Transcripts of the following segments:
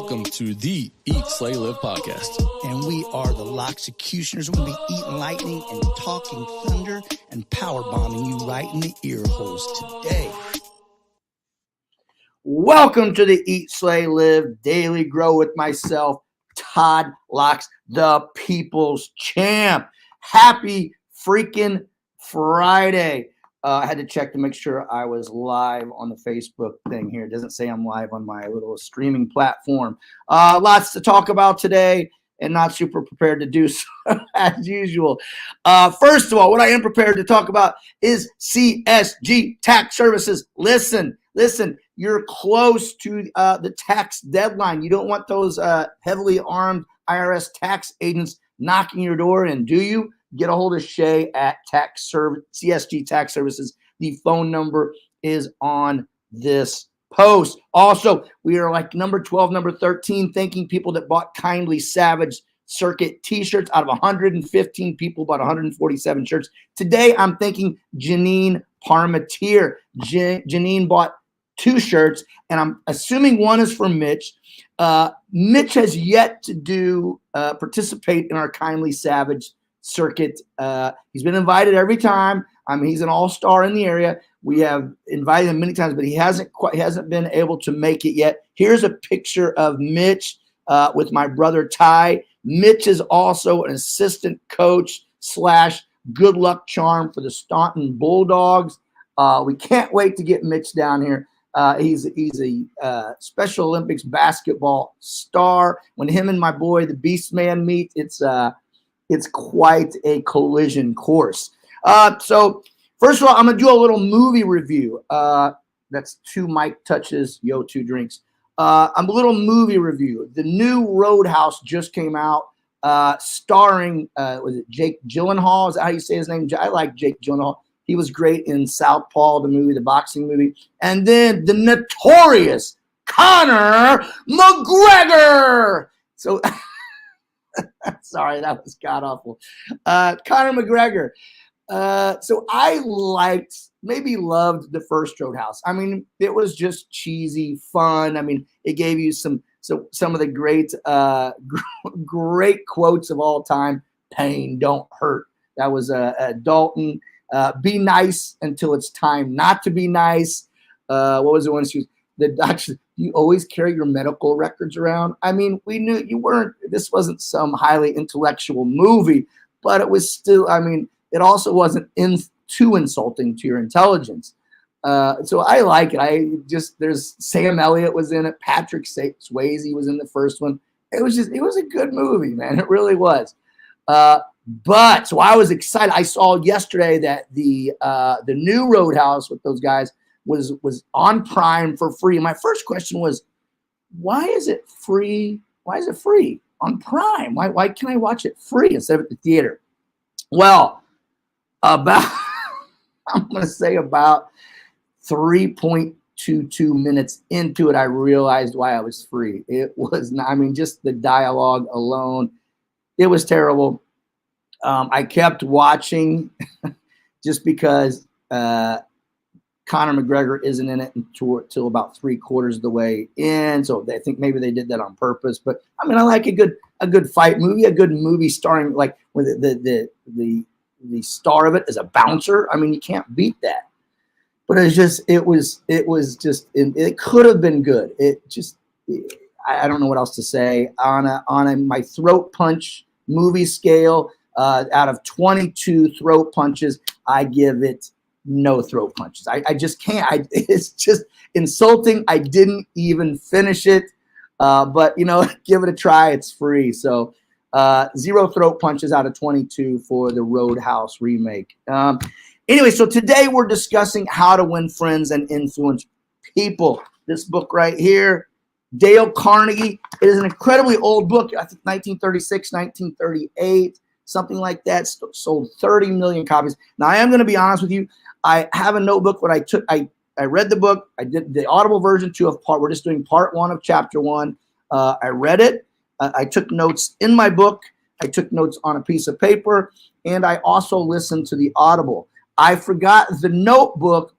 Welcome to the Eat, Slay, Live podcast. And we are the Loxecutioners. We're going to be eating lightning and talking thunder and power bombing you right in the ear holes today. Welcome to the Eat, Slay, Live Daily Grow with myself, Todd Locks, the People's Champ. Happy freaking Friday. I had to check to make sure I was live on the Facebook thing here. It doesn't say I'm live on my little streaming platform. Lots to talk about today and not super prepared to do so as usual. First of all, what I am prepared to talk about is CSG Tax Services. Listen, you're close to the tax deadline. You don't want those heavily armed IRS tax agents knocking your door in, do you? Get a hold of Shea at CSG Tax Services. The phone number is on this post. Also, we are like number 12, number 13, thanking people that bought Kindly Savage Circuit t-shirts. Out of 115 people, bought 147 shirts. Today, I'm thanking Janine Parmentier. Janine bought 2 shirts, and I'm assuming one is for Mitch. Mitch has yet to participate in our Kindly Savage Circuit. He's been invited every time. He's an all-star in the area. We have invited him many times, but he hasn't been able to make it yet. Here's a picture of Mitch with my brother Ty. Mitch is also an assistant coach / good luck charm for the Staunton Bulldogs. We can't wait to get Mitch down here. He's a Special Olympics basketball star. When him and my boy, the Beast Man, meet, it's quite a collision course. So first of all, I'm going to do a little movie review. That's 2 mic touches, 2 drinks. A little movie review. The new Roadhouse just came out, starring, was it Jake Gyllenhaal? Is that how you say his name? I like Jake Gyllenhaal. He was great in Southpaw, the movie, the boxing movie. And then the notorious Conor McGregor. So... Sorry, that was god-awful. Conor McGregor. So I loved the first Roadhouse. It was just cheesy, fun. It gave you some of the great quotes of all time. Pain don't hurt. That was Dalton. Be nice until it's time not to be nice. What was the one she was? The doctor, you always carry your medical records around. We knew you weren't, this wasn't some highly intellectual movie, but it was still, it also wasn't too insulting to your intelligence. So I like it. There's Sam Elliott was in it. Patrick Swayze was in the first one. It was a good movie, man. It really was. But so I was excited. I saw yesterday that the new Roadhouse with those guys was on Prime for free. My first question was, why is it free? Why is it free on Prime? Why can't I watch it free instead of at the theater? Well, I'm going to say about 3.22 minutes into it, I realized why I was free. It was not, just the dialogue alone, it was terrible. I kept watching just because Conor McGregor isn't in it until about 3/4 of the way in, so I think maybe they did that on purpose. But I like a good fight movie, a good movie starring like where the star of it is a bouncer. You can't beat that. But it could have been good. I don't know what else to say on my throat punch movie scale. Out of 22 throat punches, I give it no throat punches. I just can't. It's just insulting. I didn't even finish it. But, give it a try. It's free. So 0 throat punches out of 22 for the Roadhouse remake. Anyway, so today we're discussing how to win friends and influence people. This book right here, Dale Carnegie. It is an incredibly old book. I think 1936, 1938. Something like that. Sold 30 million copies. Now, I am going to be honest with you. I have a notebook. I read the book. I did the Audible version 2 of part. We're just doing part 1 of chapter 1. I read it. I took notes in my book. I took notes on a piece of paper. And I also listened to the Audible. I forgot the notebook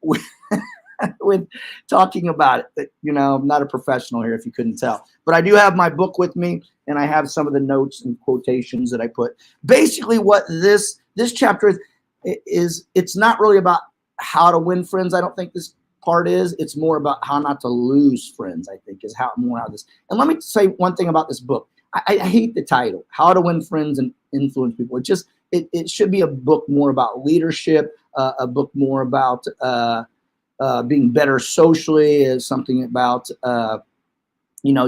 with talking about it. You know, I'm not a professional here if you couldn't tell, but I do have my book with me, and I have some of the notes and quotations that I put. Basically what this chapter is it's not really about how to win friends. I don't think this part is. It's more about how not to lose friends, I think, is how this. And let me say one thing about this book. I hate the title, How to Win Friends and Influence People. It should be a book more about leadership, a book more about being better socially, is something about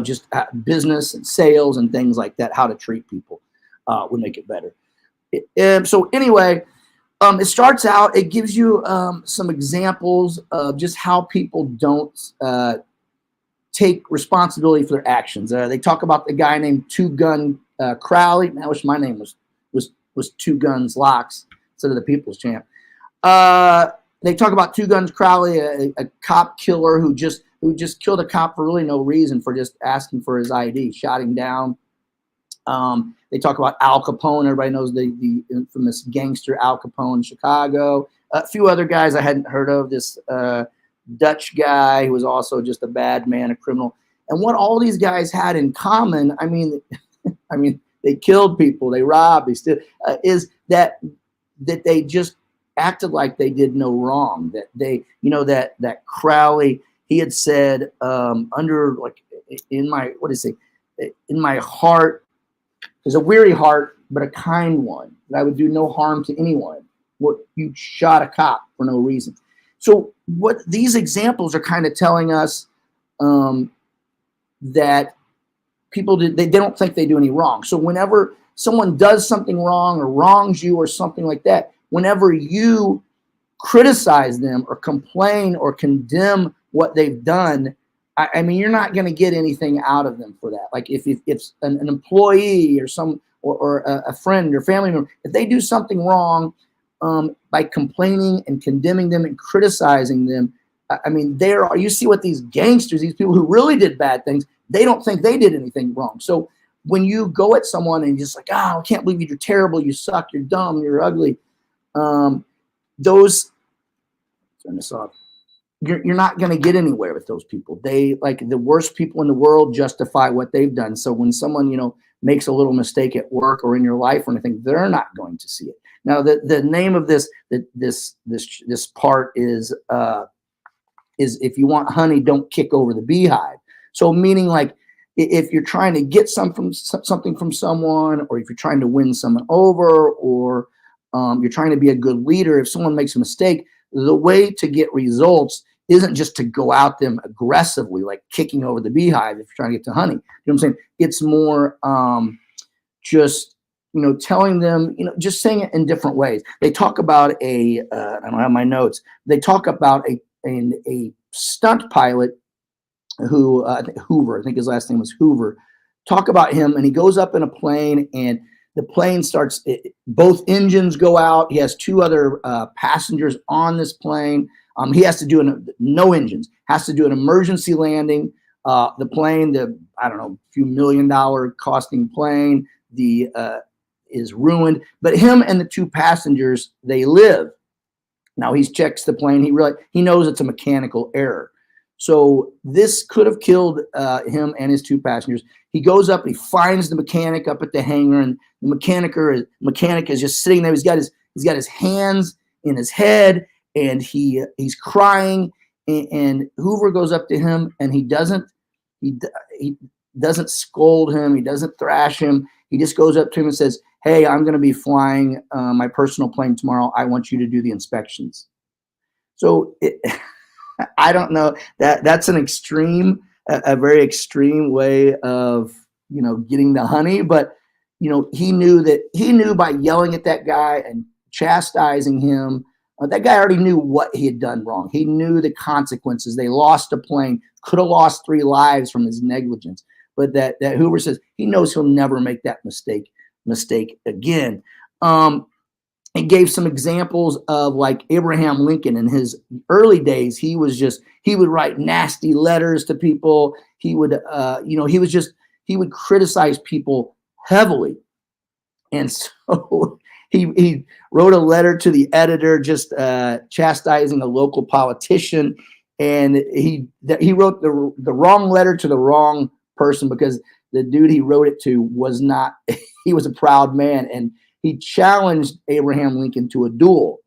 just business and sales and things like that. How to treat people would make it better. So anyway, it starts out. It gives you some examples of just how people don't take responsibility for their actions. They talk about the guy named Two Gun Crowley. Man, I wish my name was Two Guns Locks instead of the People's Champ. They talk about Two Guns Crowley, a cop killer who just killed a cop for really no reason, for just asking for his ID, shot him down. They talk about Al Capone. Everybody knows the infamous gangster Al Capone in Chicago. A few other guys I hadn't heard of. This Dutch guy who was also just a bad man, a criminal. And what all these guys had in common, I mean, they killed people, they robbed, they still is that they just acted like they did no wrong. That they, that Crowley, he had said, under like in my in my heart, there's a weary heart, but a kind one, that I would do no harm to anyone. What, you shot a cop for no reason. So what these examples are kind of telling us, that people they don't think they do any wrong. So whenever someone does something wrong or wrongs you or something like that, whenever you criticize them or complain or condemn what they've done, I mean, you're not going to get anything out of them for that. Like if an employee or or a friend or family member, if they do something wrong, by complaining and condemning them and criticizing them, I mean, you see what these gangsters, these people who really did bad things, they don't think they did anything wrong. So when you go at someone and you're just like, I can't believe you're terrible, you suck, you're dumb, you're ugly, turn this off. You're not going to get anywhere with those people. They, like, the worst people in the world justify what they've done. So when someone, makes a little mistake at work or in your life or anything, they're not going to see it. Now, the name of this part is if you want honey, don't kick over the beehive. So meaning, like, if you're trying to get something from someone, or if you're trying to win someone over, or you're trying to be a good leader, if someone makes a mistake, the way to get results isn't just to go out them aggressively, like kicking over the beehive if you're trying to get to honey. You know what I'm saying? It's more just, telling them, just saying it in different ways. They talk about I don't have my notes. They talk about a stunt pilot who, Hoover, I think his last name was Hoover. Talk about him, and he goes up in a plane, and the plane starts, both engines go out. He has two other passengers on this plane. He has to do no engines, has to do an emergency landing. The plane, few $1 million costing plane, is ruined. But him and the two passengers, they live. Now he checks the plane. He knows it's a mechanical error. So this could have killed him and his two passengers. He goes up, he finds the mechanic up at the hangar, and the mechanic is just sitting there. He's got his hands in his head, and he's crying. And Hoover goes up to him, and he doesn't scold him, he doesn't thrash him. He just goes up to him and says, "Hey, I'm going to be flying my personal plane tomorrow. I want you to do the inspections." So I don't know, that's an extreme, a very extreme way of, getting the honey. But, he knew by yelling at that guy and chastising him, that guy already knew what he had done wrong. He knew the consequences. They lost a plane, could have lost 3 lives from his negligence. But that Hoover says he knows he'll never make that mistake again. He gave some examples of, like, Abraham Lincoln in his early days. He would write nasty letters to people. He would, he would criticize people heavily. And so he wrote a letter to the editor, just chastising a local politician. and he wrote the wrong letter to the wrong person, because the dude he wrote it to was not, he was a proud man, and he challenged Abraham Lincoln to a duel.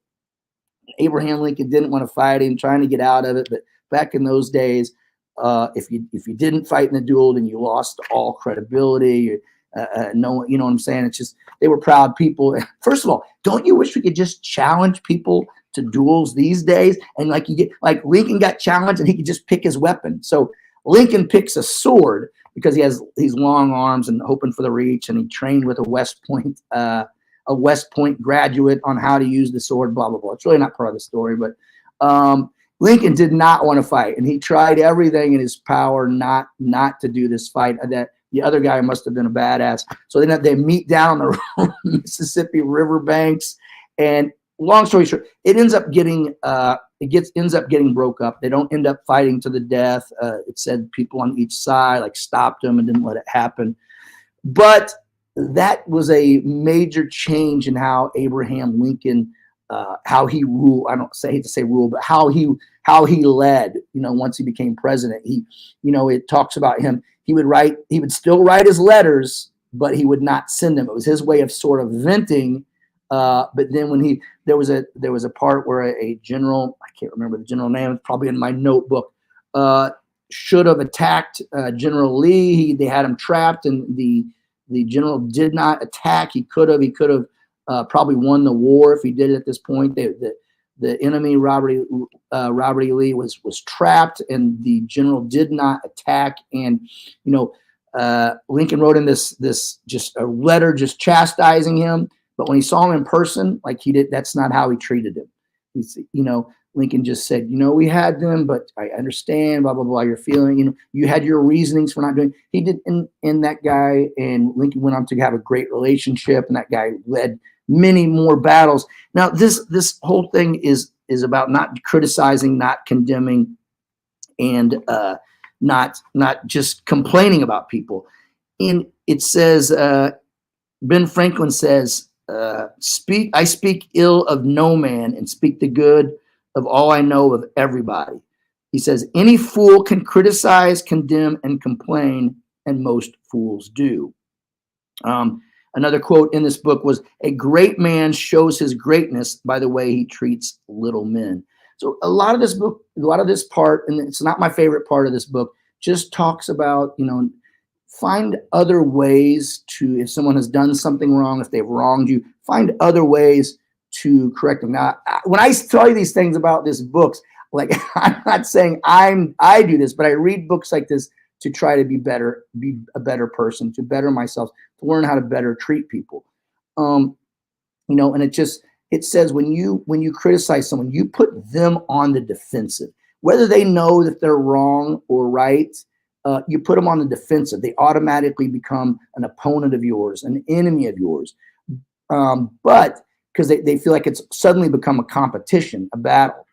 Abraham Lincoln didn't want to fight him, trying to get out of it. But back in those days, if you didn't fight in the duel, then you lost all credibility. No, you know what I'm saying? It's just, they were proud people. First of all, don't you wish we could just challenge people to duels these days? And like Lincoln got challenged and he could just pick his weapon. So Lincoln picks a sword because he has these long arms and hoping for the reach, and he trained with a West Point graduate on how to use the sword, blah, blah, blah. It's really not part of the story, but Lincoln did not want to fight, and he tried everything in his power not to do this fight. That the other guy must have been a badass. So then they meet down on the Mississippi River banks, and long story short, it ends up getting broke up. They don't end up fighting to the death. It said people on each side like stopped them and didn't let it happen. But that was a major change in how Abraham Lincoln, how he ruled. I hate to say rule, but how he led. Once he became president, it talks about him. He would still write his letters, but he would not send them. It was his way of sort of venting. But then when there was a part where a general, I can't remember the general name, it's probably in my notebook, should have attacked General Lee. They had him trapped, and the general did not attack. He could have probably won the war if he did it at this point. The enemy, Robert E. Lee, was trapped, and the general did not attack. And Lincoln wrote in this just a letter, just chastising him. But when he saw him in person, that's not how he treated him. Lincoln just said, we had them, but I understand, blah, blah, blah, you're feeling, you had your reasonings for not doing. He did, and that guy and Lincoln went on to have a great relationship, and that guy led many more battles. Now, this whole thing is about not criticizing, not condemning, and not just complaining about people. And it says, Ben Franklin says, I speak ill of no man and speak the good of all I know of everybody. He says, any fool can criticize, condemn, and complain, and most fools do. Another quote in this book was, a great man shows his greatness by the way he treats little men. So a lot of this part, and it's not my favorite part of this book, just talks about, find other ways to, if someone has done something wrong, if they've wronged you, find other ways to correct them. Now, when I tell you these things about these books, like I'm not saying I do this, but I read books like this to try to be a better person, to better myself, to learn how to better treat people. And it says when you criticize someone, you put them on the defensive, whether they know that they're wrong or right. You put them on the defensive. They automatically become an opponent of yours, an enemy of yours. But because they feel like it's suddenly become a competition, a battle.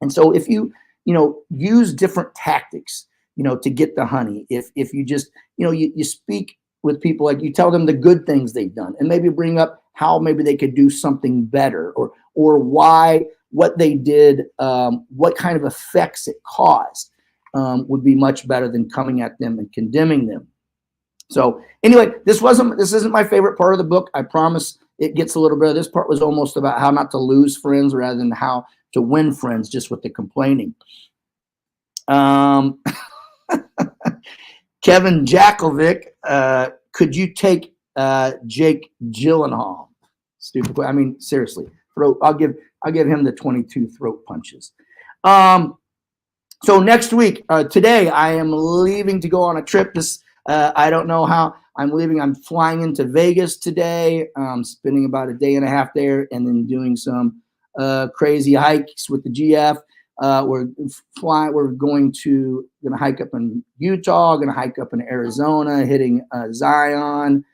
And so if you use different tactics, to get the honey, if you just, you speak with people, like you tell them the good things they've done, and maybe bring up how maybe they could do something better, or why what they did, what kind of effects it caused, would be much better than coming at them and condemning them. So anyway, this isn't my favorite part of the book. I promise it gets a little bit of this part was almost about how not to lose friends rather than how to win friends, just with the complaining. Kevin Jakovic, could you take Jake Gyllenhaal? Stupid. I mean, seriously, I'll give him the 22 throat punches. So next week, today, I am leaving to go on a trip. I don't know how I'm leaving. I'm flying into Vegas today, spending about a day and a half there, and then doing some crazy hikes with the GF. We're going to hike up in Utah, going to hike up in Arizona, hitting Zion,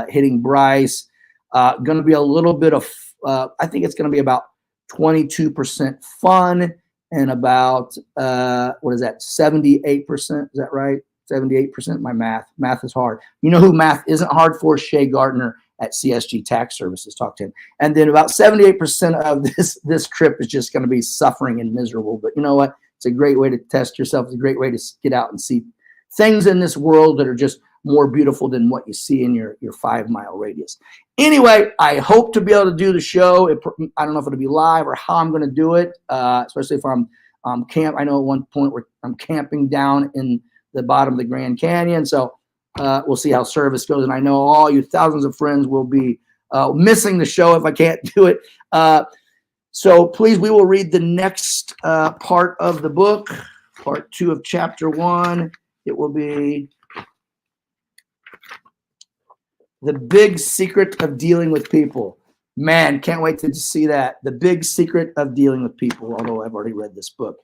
hitting Bryce. Going to be a little bit of, I think it's going to be about 22% fun and about, 78%? Is that right? 78%. My math is hard. You know who math isn't hard for? Shea Gardner at CSG Tax Services. Talk to him. And then about 78% of this trip is just going to be suffering and miserable. But you know what? It's a great way to test yourself. It's a great way to get out and see things in this world that are just more beautiful than what you see in your 5-mile radius. Anyway, I hope to be able to do the show. I don't know if it'll be live or how I'm going to do it, especially if I'm camp. I know at one point where I'm camping down in the bottom of the Grand Canyon. So we'll see how service goes. And I know all you thousands of friends will be missing the show if I can't do it. So please, we will read the next part of the book, part 2 of chapter 1. It will be The Big Secret of Dealing with People. Man, can't wait to see that. The Big Secret of Dealing with People, although I've already read this book.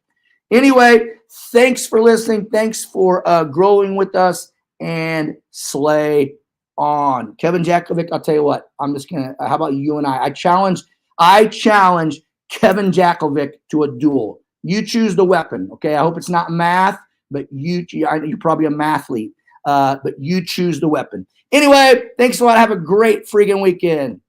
Anyway, thanks for listening. Thanks for growing with us, and slay on. Kevin Jakovic, I'll tell you what. I'm just going to, how about you and I? I challenge Kevin Jakovic to a duel. You choose the weapon, okay? I hope it's not math, but you're probably a mathlete, but you choose the weapon. Anyway, thanks a lot. Have a great freaking weekend.